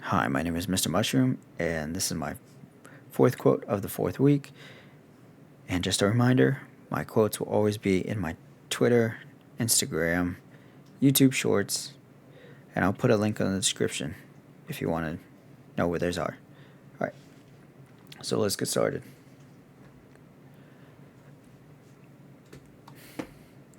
Hi, my name is Mr. Mushroom, and this is my fourth quote of the fourth week. And just a reminder, my quotes will always be in my Twitter, Instagram, YouTube Shorts, and I'll put a link in the description if you want to know where those are. Alright, so let's get started.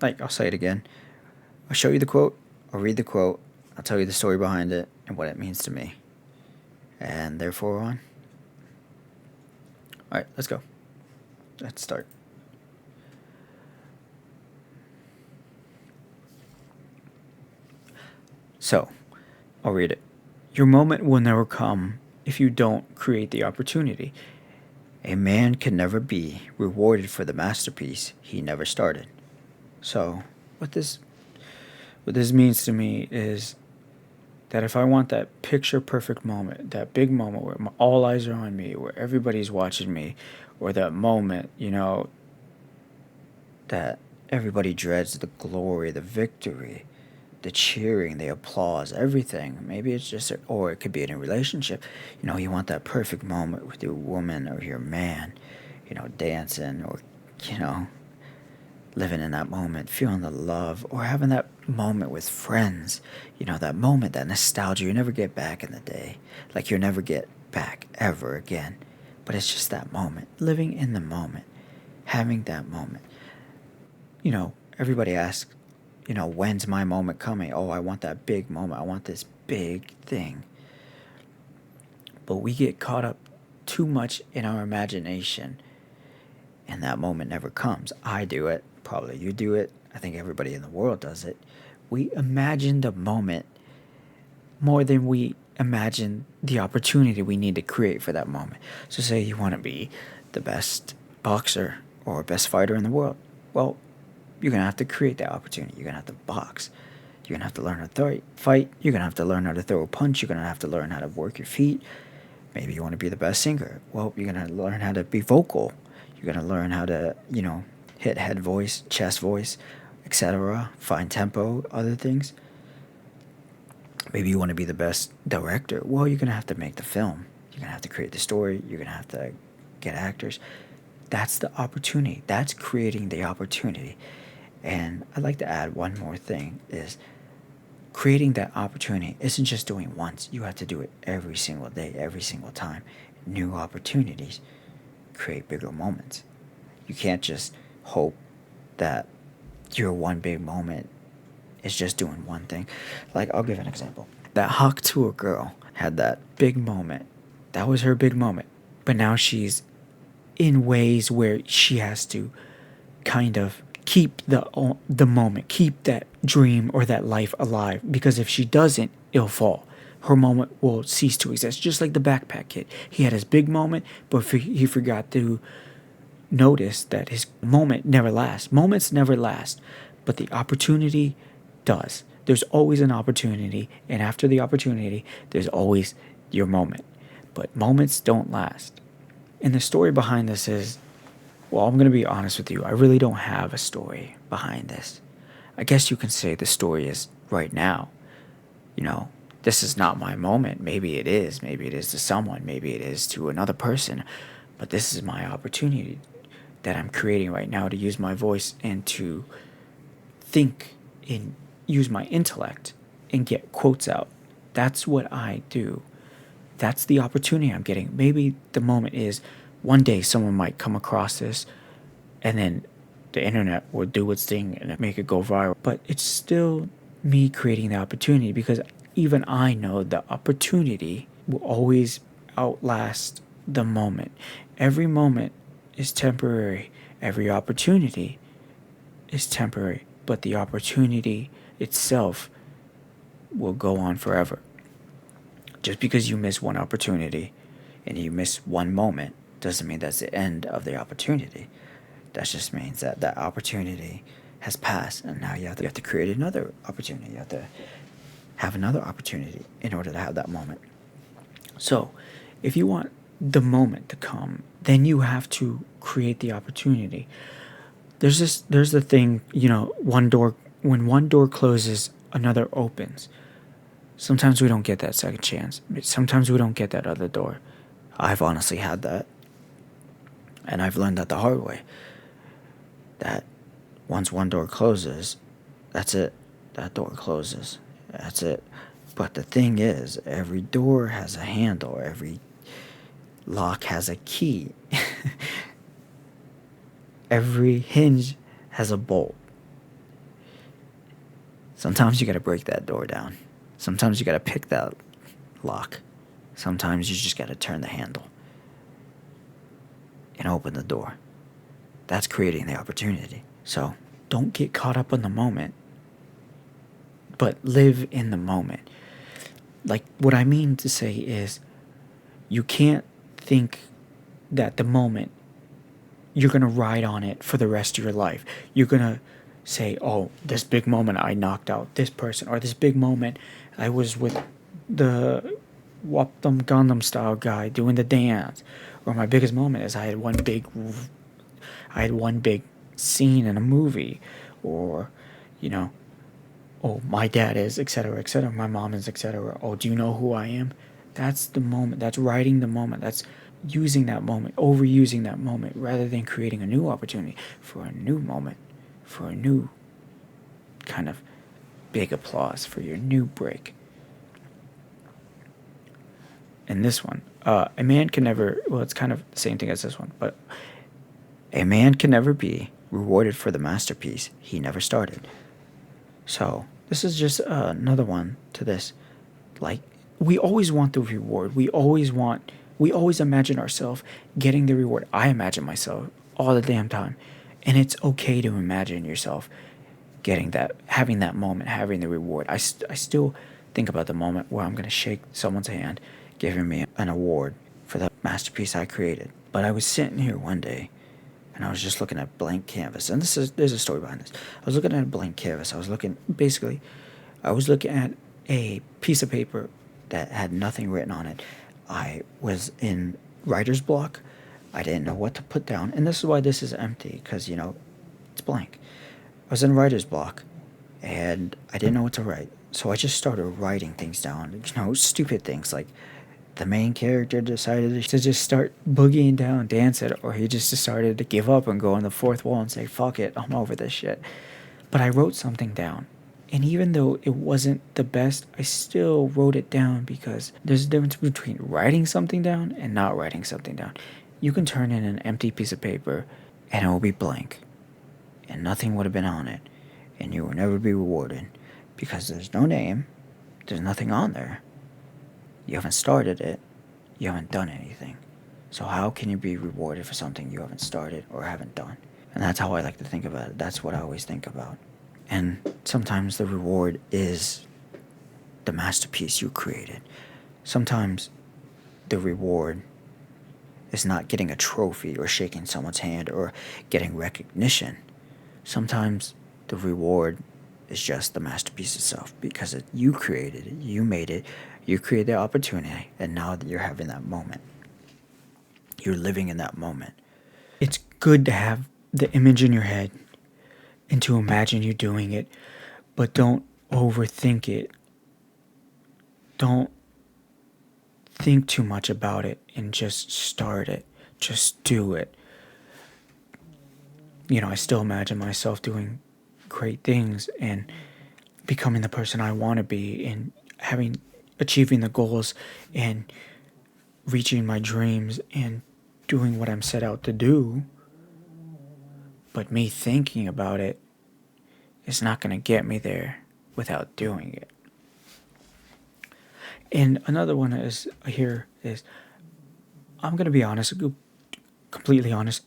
I'll say it again. I'll show you the quote, I'll read the quote, I'll tell you the story behind it and what it means to me. And therefore on. Alright, let's go. Let's start. So, I'll read it. Your moment will never come if you don't create the opportunity. A man can never be rewarded for the masterpiece he never started. So, what this means to me is that if I want that picture perfect moment, that big moment where all eyes are on me, where everybody's watching me, or that moment, that everybody dreads, the glory, the victory, the cheering, the applause, everything. Maybe it's just, or it could be in a relationship. You want that perfect moment with your woman or your man, dancing or, living in that moment, feeling the love, or having that moment with friends. That moment, that nostalgia you never get back in the day. Like you'll never get back ever again. But it's just that moment, living in the moment, having that moment. Everybody asks, when's my moment coming? Oh, I want that big moment. I want this big thing. But we get caught up too much in our imagination, and that moment never comes. I do it. Probably you do it. I think everybody in the world does it. We imagine the moment more than we imagine the opportunity we need to create for that moment. So say you want to be the best boxer or best fighter in the world. Well, you're going to have to create that opportunity. You're going to have to box. You're going to have to learn how to fight. You're going to have to learn how to throw a punch. You're going to have to learn how to work your feet. Maybe you want to be the best singer. Well, you're going to learn how to be vocal. You're going to learn how to, hit head voice, chest voice, etc., find tempo, other things. Maybe you want to be the best director. Well, you're going to have to make the film. You're going to have to create the story. You're going to have to get actors. That's the opportunity. That's creating the opportunity. And I'd like to add one more thing is creating that opportunity isn't just doing once. You have to do it every single day, every single time. New opportunities create bigger moments. You can't just hope that your one big moment is just doing one thing. I'll give an example. That Hawk Tour girl had that big moment. That was her big moment. But now she's in ways where she has to kind of keep the moment, keep that dream or that life alive. Because if she doesn't, it'll fall. Her moment will cease to exist. Just like the backpack kid. He had his big moment, but he forgot to notice that his moment never lasts. Moments never last, but the opportunity does. There's always an opportunity, and after the opportunity, there's always your moment. But moments don't last. And the story behind this is, well, I'm going to be honest with you. I really don't have a story behind this. I guess you can say the story is right now. This is not my moment. Maybe it is. Maybe it is to someone. Maybe it is to another person. But this is my opportunity that I'm creating right now to use my voice and to think and use my intellect and get quotes out. That's what I do. That's the opportunity I'm getting. Maybe the moment is one day someone might come across this and then the internet will do its thing and make it go viral. But it's still me creating the opportunity because even I know the opportunity will always outlast the moment. Every moment is temporary. Every opportunity is temporary. But the opportunity itself will go on forever. Just because you miss one opportunity and you miss one moment doesn't mean that's the end of the opportunity. That just means that that opportunity has passed and now you have to create another opportunity. You have to have another opportunity in order to have that moment. So, if you want the moment to come, then you have to create the opportunity. There's the thing, when one door closes, another opens. Sometimes we don't get that second chance. Sometimes we don't get that other door. I've honestly had that. And I've learned that the hard way. That once one door closes, that's it. That door closes. That's it. But the thing is, every door has a handle. Every lock has a key. Every hinge has a bolt. Sometimes you gotta break that door down. Sometimes you gotta pick that lock. Sometimes you just gotta turn the handle and open the door. That's creating the opportunity. So don't get caught up in the moment, but live in the moment. Like, what I mean to say is, you can't think that the moment you're gonna ride on it for the rest of your life. You're gonna say, oh, this big moment I knocked out this person, or this big moment I was with the Wapdum Gundam style guy doing the dance, or my biggest moment is I had one big scene in a movie, or, you know, oh, my dad is, etc., etc., my mom is, etc. Oh, do you know who I am? That's the moment. That's riding the moment. That's using that moment, overusing that moment, rather than creating a new opportunity for a new moment, for a new kind of big applause, for your new break. And this one, a man can never, well, it's kind of the same thing as this one, but a man can never be rewarded for the masterpiece he never started. So, this is just another one to this. Like, we always want the reward. We always imagine ourselves getting the reward. I imagine myself all the damn time. And it's okay to imagine yourself getting that, having that moment, having the reward. I still think about the moment where I'm going to shake someone's hand, giving me an award for the masterpiece I created. But I was sitting here one day, and I was just looking at blank canvas. And there's a story behind this. I was looking at a blank canvas. I was looking at a piece of paper that had nothing written on it. I was in writer's block. I didn't know what to put down. And this is why this is empty, because, it's blank. I was in writer's block, and I didn't know what to write. So I just started writing things down. Stupid things like the main character decided to just start boogieing down, dancing, or he just decided to give up and go on the fourth wall and say, fuck it, I'm over this shit. But I wrote something down. And even though it wasn't the best, I still wrote it down, because there's a difference between writing something down and not writing something down. You can turn in an empty piece of paper and it will be blank. And nothing would have been on it. And you will never be rewarded, because there's no name, there's nothing on there. You haven't started it, you haven't done anything. So how can you be rewarded for something you haven't started or haven't done? And that's how I like to think about it. That's what I always think about. And sometimes the reward is the masterpiece you created. Sometimes the reward is not getting a trophy or shaking someone's hand or getting recognition. Sometimes the reward is just the masterpiece itself, because you created it, you made it, you created the opportunity, and now that you're having that moment, you're living in that moment. It's good to have the image in your head and to imagine you doing it, but don't overthink it. Don't think too much about it, and just start it. Just do it. I still imagine myself doing great things and becoming the person I want to be, and achieving the goals and reaching my dreams and doing what I'm set out to do. But me thinking about it is not going to get me there without doing it. And another one is I'm going to be honest, completely honest.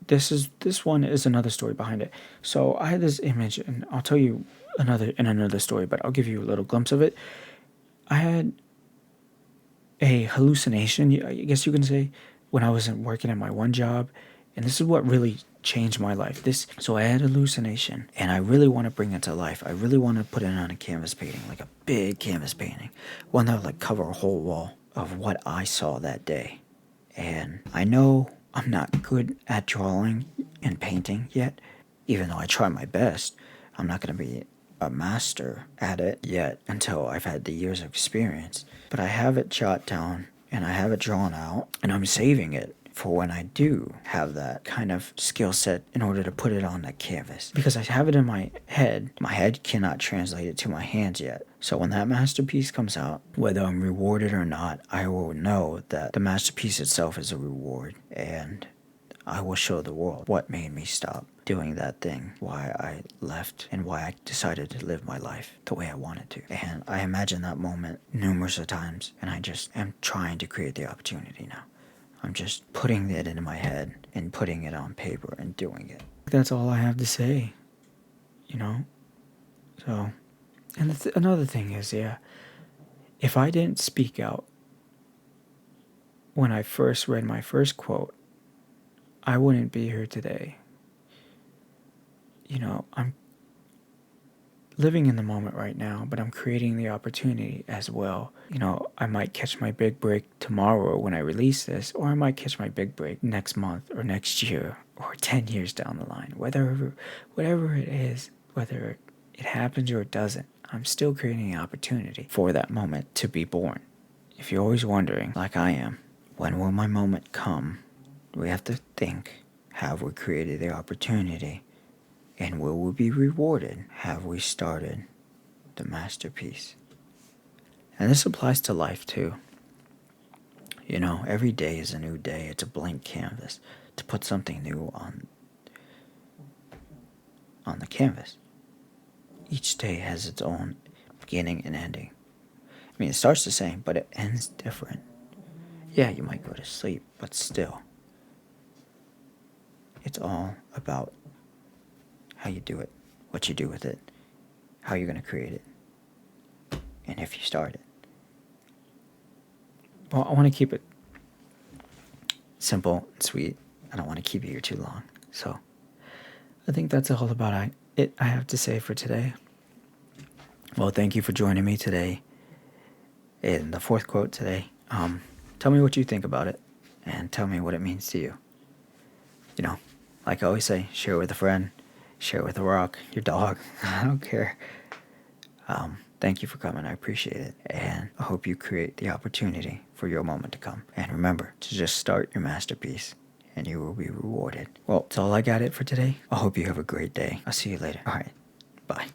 This one is another story behind it. So I had this image, and I'll tell you another story, but I'll give you a little glimpse of it. I had a hallucination, I guess you can say, when I wasn't working at my one job, and this is what really changed my life. So I had a hallucination, and I really want to bring it to life. I really want to put it on a canvas painting, like a big canvas painting, one that would cover a whole wall of what I saw that day. And I know I'm not good at drawing and painting yet, even though I try my best. I'm not going to be a master at it yet until I've had the years of experience. But I have it jot down and I have it drawn out and I'm saving it for when I do have that kind of skill set in order to put it on that canvas. Because I have it in my head cannot translate it to my hands yet. So when that masterpiece comes out, whether I'm rewarded or not, I will know that the masterpiece itself is a reward, and I will show the world what made me stop doing that thing, why I left, and why I decided to live my life the way I wanted to. And I imagine that moment numerous of times, and I just am trying to create the opportunity now. I'm just putting it into my head and putting it on paper and doing it. That's all I have to say, you know? So, and another thing is, if I didn't speak out when I first read my first quote, I wouldn't be here today. You know, I'm living in the moment right now, but I'm creating the opportunity as well. You know, I might catch my big break tomorrow when I release this, or I might catch my big break next month or next year or 10 years down the line. Whatever it is, whether it happens or it doesn't, I'm still creating an opportunity for that moment to be born. If you're always wondering, like I am, when will my moment come? We have to think, have we created the opportunity? And will we be rewarded? Have we started the masterpiece? And this applies to life too. You know, every day is a new day. It's a blank canvas to put something new on the canvas. Each day has its own beginning and ending. I mean, it starts the same, but it ends different. Yeah, you might go to sleep, but still. It's all about how you do it, what you do with it, how you're going to create it, and if you start it. Well, I want to keep it simple and sweet. I don't want to keep you here too long. So I think that's all about it I have to say for today. Well, thank you for joining me today in the fourth quote today. Tell me what you think about it, and tell me what it means to you. You know, like I always say, share with a friend, share with a rock, your dog. I don't care. Thank you for coming. I appreciate it. And I hope you create the opportunity for your moment to come. And remember to just start your masterpiece and you will be rewarded. Well, that's all I got it for today. I hope you have a great day. I'll see you later. All right. Bye.